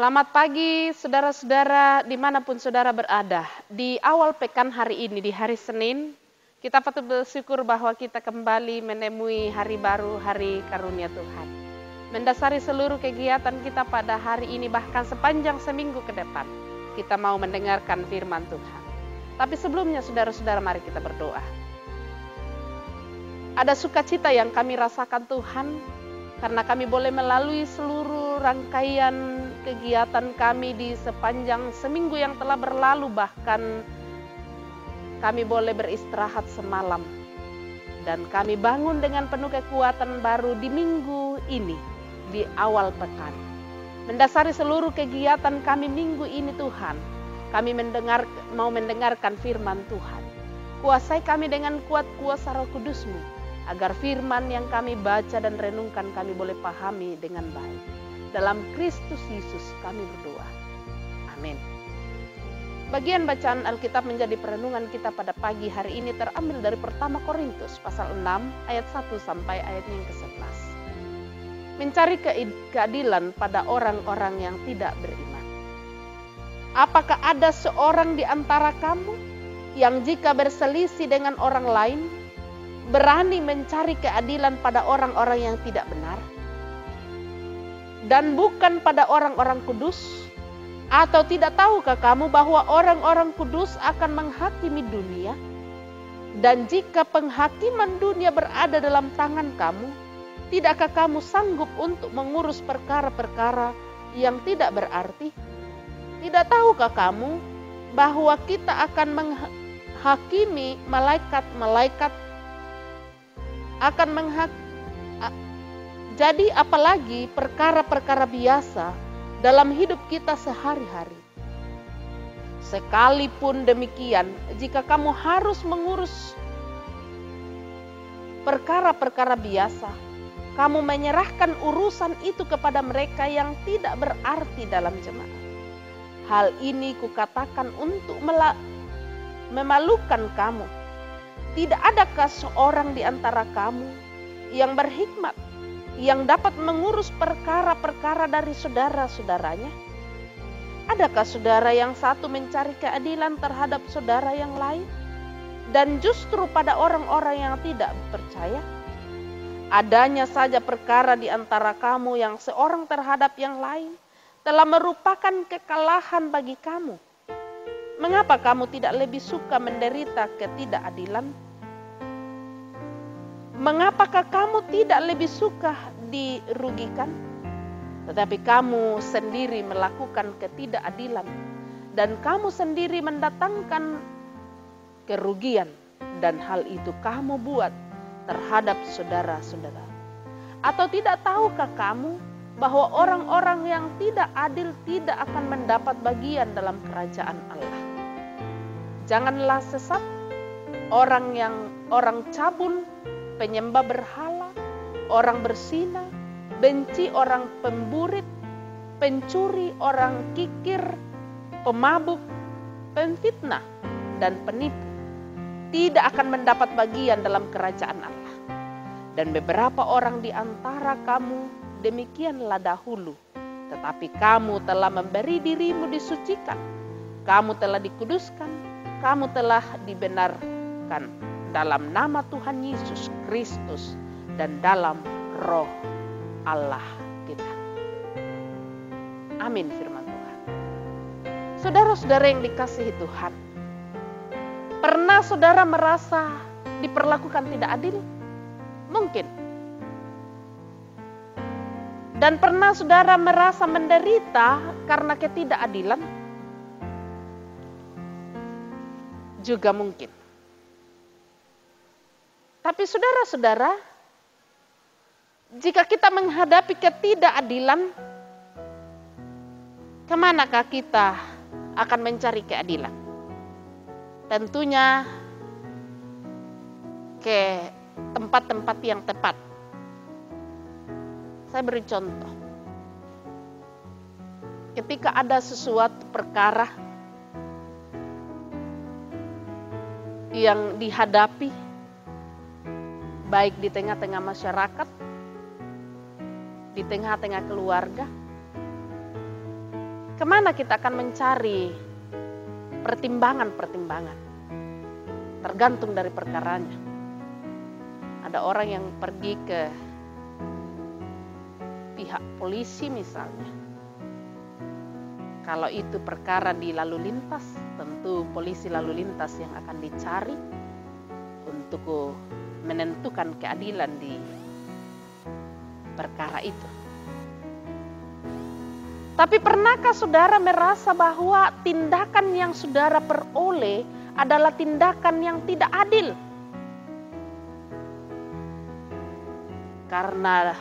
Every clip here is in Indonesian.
Selamat pagi saudara-saudara dimanapun saudara berada. Di awal pekan hari ini, di hari Senin, kita patut bersyukur bahwa kita kembali menemui hari baru, hari karunia Tuhan. Mendasari seluruh kegiatan kita pada hari ini, bahkan sepanjang seminggu ke depan, kita mau mendengarkan firman Tuhan. Tapi sebelumnya saudara-saudara, mari kita berdoa. Ada sukacita yang kami rasakan Tuhan, karena kami boleh melalui seluruh rangkaian kegiatan kami di sepanjang seminggu yang telah berlalu, bahkan kami boleh beristirahat semalam. Dan kami bangun dengan penuh kekuatan baru di minggu ini, di awal pekan. Mendasari seluruh kegiatan kami minggu ini Tuhan, kami mau mendengarkan firman Tuhan. Kuasai kami dengan kuat kuasa Roh Kudus-Mu, agar firman yang kami baca dan renungkan kami boleh pahami dengan baik. Dalam Kristus Yesus kami berdoa. Amin. Bagian bacaan Alkitab menjadi perenungan kita pada pagi hari ini terambil dari pertama Korintus pasal 6 ayat 1 sampai ayat yang ke-11. Mencari keadilan pada orang-orang yang tidak beriman. Apakah ada seorang di antara kamu yang jika berselisih dengan orang lain berani mencari keadilan pada orang-orang yang tidak benar, dan bukan pada orang-orang kudus? Atau tidak tahukah kamu bahwa orang-orang kudus akan menghakimi dunia? Dan jika penghakiman dunia berada dalam tangan kamu, tidakkah kamu sanggup untuk mengurus perkara-perkara yang tidak berarti? Tidak tahukah kamu bahwa kita akan menghakimi malaikat-malaikat, jadi apalagi perkara-perkara biasa dalam hidup kita sehari-hari. Sekalipun demikian, jika kamu harus mengurus perkara-perkara biasa, kamu menyerahkan urusan itu kepada mereka yang tidak berarti dalam jemaat. Hal ini kukatakan untuk memalukan kamu. Tidak adakah seorang di antara kamu yang berhikmat, yang dapat mengurus perkara-perkara dari saudara-saudaranya? Adakah saudara yang satu mencari keadilan terhadap saudara yang lain, dan justru pada orang-orang yang tidak percaya? Adanya saja perkara di antara kamu yang seorang terhadap yang lain telah merupakan kekalahan bagi kamu. Mengapa kamu tidak lebih suka menderita ketidakadilan? Mengapakah kamu tidak lebih suka dirugikan? Tetapi kamu sendiri melakukan ketidakadilan, dan kamu sendiri mendatangkan kerugian, dan hal itu kamu buat terhadap saudara-saudara. Atau tidak tahukah kamu bahwa orang-orang yang tidak adil tidak akan mendapat bagian dalam kerajaan Allah? Janganlah sesat, orang cabul, penyembah berhala, orang berzina, benci, orang pemburit, pencuri, orang kikir, pemabuk, pemfitnah, dan penipu tidak akan mendapat bagian dalam kerajaan Allah. Dan beberapa orang di antara kamu demikianlah dahulu, tetapi kamu telah memberi dirimu disucikan, kamu telah dikuduskan, kamu telah dibenarkan dalam nama Tuhan Yesus Kristus dan dalam Roh Allah kita. Amin firman Tuhan. Saudara-saudara yang dikasihi Tuhan, pernah saudara merasa diperlakukan tidak adil? Mungkin. Dan pernah saudara merasa menderita karena ketidakadilan? Juga mungkin. Tapi saudara-saudara, jika kita menghadapi ketidakadilan, kemanakah kita akan mencari keadilan? Tentunya ke tempat-tempat yang tepat. Saya beri contoh. Ketika ada sesuatu perkara yang dihadapi, baik di tengah-tengah masyarakat, di tengah-tengah keluarga, kemana kita akan mencari pertimbangan-pertimbangan? Tergantung dari perkaranya. Ada orang yang pergi ke pihak polisi misalnya. Kalau itu perkara di lalu lintas, tentu polisi lalu lintas yang akan dicari untuk menentukan keadilan di perkara itu. Tapi pernahkah saudara merasa bahwa tindakan yang saudara peroleh adalah tindakan yang tidak adil? Karena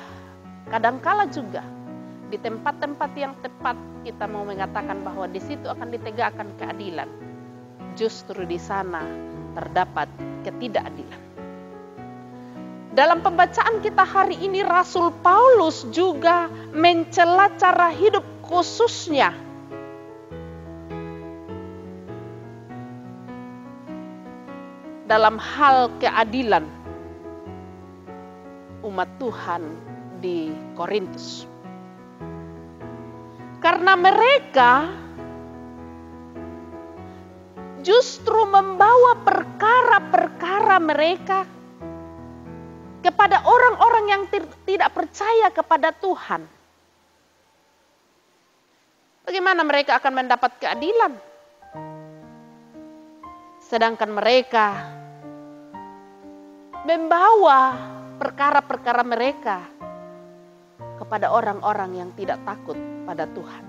kadangkala juga di tempat-tempat yang tepat kita mau mengatakan bahwa di situ akan ditegakkan keadilan. Justru di sana terdapat ketidakadilan. Dalam pembacaan kita hari ini, Rasul Paulus juga mencela cara hidup khususnya dalam hal keadilan umat Tuhan di Korintus. Karena mereka justru membawa perkara-perkara mereka kepada orang-orang yang tidak percaya kepada Tuhan. Bagaimana mereka akan mendapat keadilan? Sedangkan mereka membawa perkara-perkara mereka kepada orang-orang yang tidak takut pada Tuhan.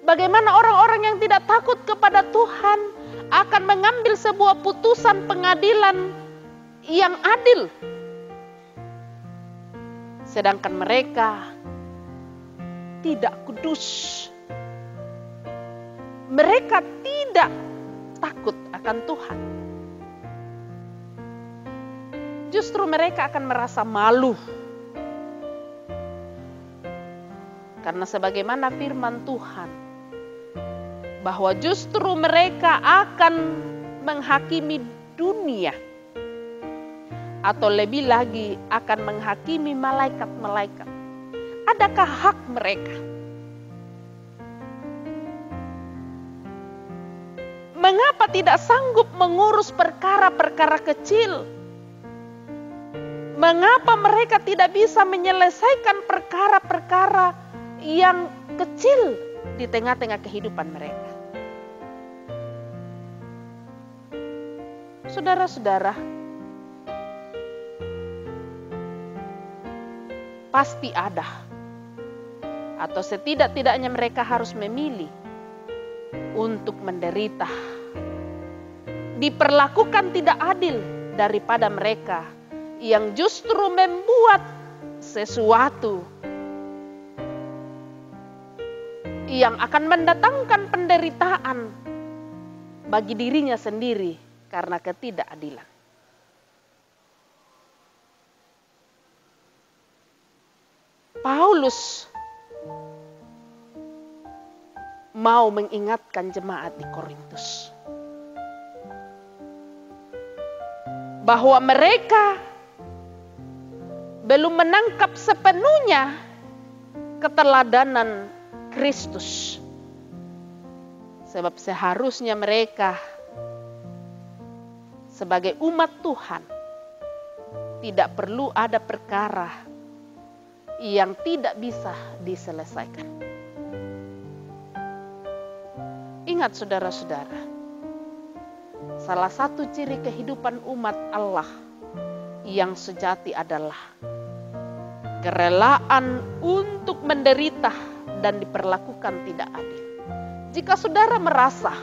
Bagaimana orang-orang yang tidak takut kepada Tuhan akan mengambil sebuah putusan pengadilan yang adil, sedangkan mereka tidak kudus. Mereka tidak takut akan Tuhan. Justru mereka akan merasa malu. Karena sebagaimana firman Tuhan, bahwa justru mereka akan menghakimi dunia. Atau lebih lagi akan menghakimi malaikat-malaikat. Adakah hak mereka? Mengapa tidak sanggup mengurus perkara-perkara kecil? Mengapa mereka tidak bisa menyelesaikan perkara-perkara yang kecil di tengah-tengah kehidupan mereka? Saudara-saudara, pasti ada, atau setidak-tidaknya mereka harus memilih untuk menderita, diperlakukan tidak adil daripada mereka yang justru membuat sesuatu yang akan mendatangkan penderitaan bagi dirinya sendiri karena ketidakadilan. Paulus mau mengingatkan jemaat di Korintus bahwa mereka belum menangkap sepenuhnya keteladanan Kristus. Sebab seharusnya mereka sebagai umat Tuhan tidak perlu ada perkara yang tidak bisa diselesaikan. Ingat saudara-saudara, salah satu ciri kehidupan umat Allah yang sejati adalah kerelaan untuk menderita dan diperlakukan tidak adil. Jika saudara merasa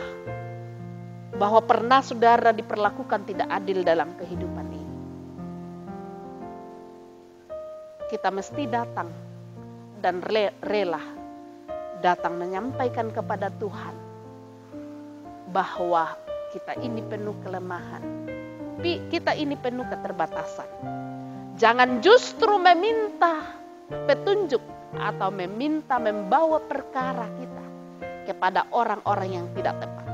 bahwa pernah saudara diperlakukan tidak adil dalam kehidupan ini, kita mesti datang dan rela datang menyampaikan kepada Tuhan bahwa kita ini penuh kelemahan, kita ini penuh keterbatasan. Jangan justru meminta petunjuk atau meminta membawa perkara kita kepada orang-orang yang tidak tepat.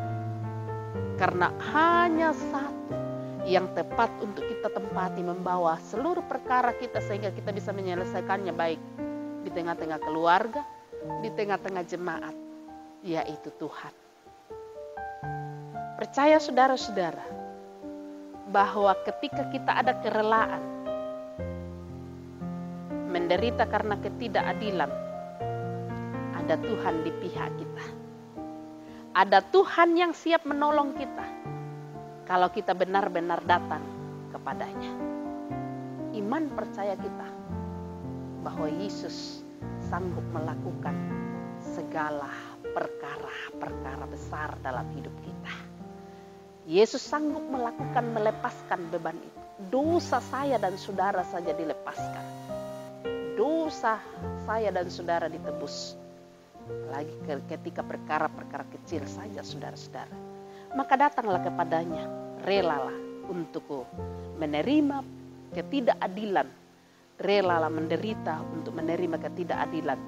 Karena hanya satu yang tepat untuk kita tempati, membawa seluruh perkara kita sehingga kita bisa menyelesaikannya baik di tengah-tengah keluarga, di tengah-tengah jemaat, yaitu Tuhan. Percaya saudara-saudara, bahwa ketika kita ada kerelaan, menderita karena ketidakadilan, ada Tuhan di pihak kita. Ada Tuhan yang siap menolong kita kalau kita benar-benar datang kepadanya. Iman percaya kita bahwa Yesus sanggup melakukan segala perkara-perkara besar dalam hidup kita. Yesus sanggup melepaskan beban itu. Dosa saya dan saudara saja dilepaskan. Dosa saya dan saudara ditebus. Lagi ketika perkara-perkara kecil saja saudara-saudara. Maka datanglah kepadanya, relalah untuk menerima ketidakadilan. Relalah menderita untuk menerima ketidakadilan.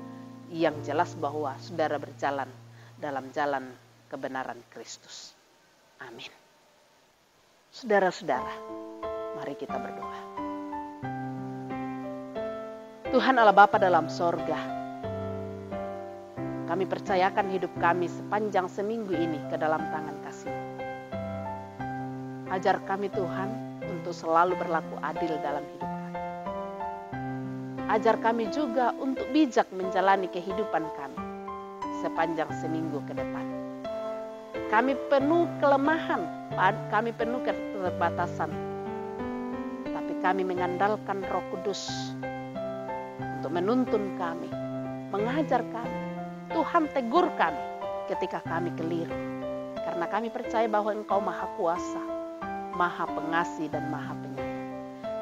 Yang jelas bahwa saudara berjalan dalam jalan kebenaran Kristus. Amin. Saudara-saudara, mari kita berdoa. Tuhan Allah Bapa dalam sorga, kami percayakan hidup kami sepanjang seminggu ini ke dalam tangan kasih-Mu. Ajar kami Tuhan untuk selalu berlaku adil dalam hidup kami. Ajar kami juga untuk bijak menjalani kehidupan kami sepanjang seminggu ke depan. Kami penuh kelemahan, kami penuh keterbatasan. Tapi kami mengandalkan Roh Kudus untuk menuntun kami, mengajar kami. Tuhan tegur kami ketika kami keliru. Karena kami percaya bahwa Engkau Maha Kuasa, Maha Pengasih dan Maha Penyayang.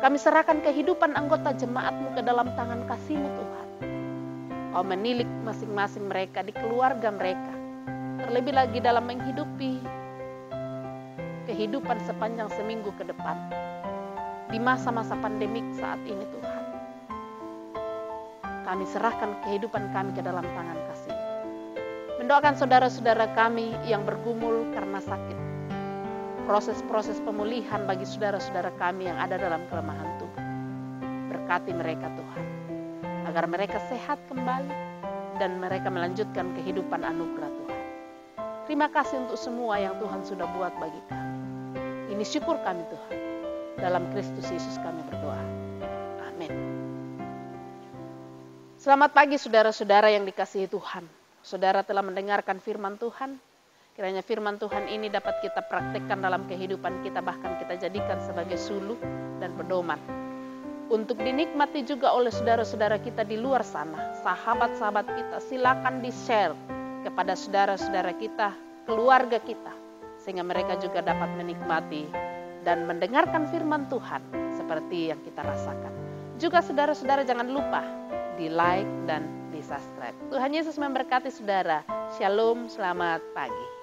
Kami serahkan kehidupan anggota jemaat-Mu ke dalam tangan kasih-Mu Tuhan. Kau menilik masing-masing mereka di keluarga mereka. Terlebih lagi dalam menghidupi kehidupan sepanjang seminggu ke depan. Di masa-masa pandemik saat ini Tuhan. Kami serahkan kehidupan kami ke dalam tangan kasih. Mendoakan saudara-saudara kami yang bergumul karena sakit. Proses-proses pemulihan bagi saudara-saudara kami yang ada dalam kelemahan tubuh. Berkati mereka Tuhan. Agar mereka sehat kembali dan mereka melanjutkan kehidupan anugerah Tuhan. Terima kasih untuk semua yang Tuhan sudah buat bagi kami. Ini syukur kami Tuhan. Dalam Kristus Yesus kami berdoa. Amin. Selamat pagi saudara-saudara yang dikasihi Tuhan. Saudara telah mendengarkan firman Tuhan. Kiranya firman Tuhan ini dapat kita praktekkan dalam kehidupan kita. Bahkan kita jadikan sebagai suluh dan pedoman. Untuk dinikmati juga oleh saudara-saudara kita di luar sana. Sahabat-sahabat kita silakan di-share kepada saudara-saudara kita, keluarga kita, sehingga mereka juga dapat menikmati dan mendengarkan firman Tuhan seperti yang kita rasakan. Juga saudara-saudara jangan lupa di like dan di subscribe. Tuhan Yesus memberkati saudara. Shalom, selamat pagi.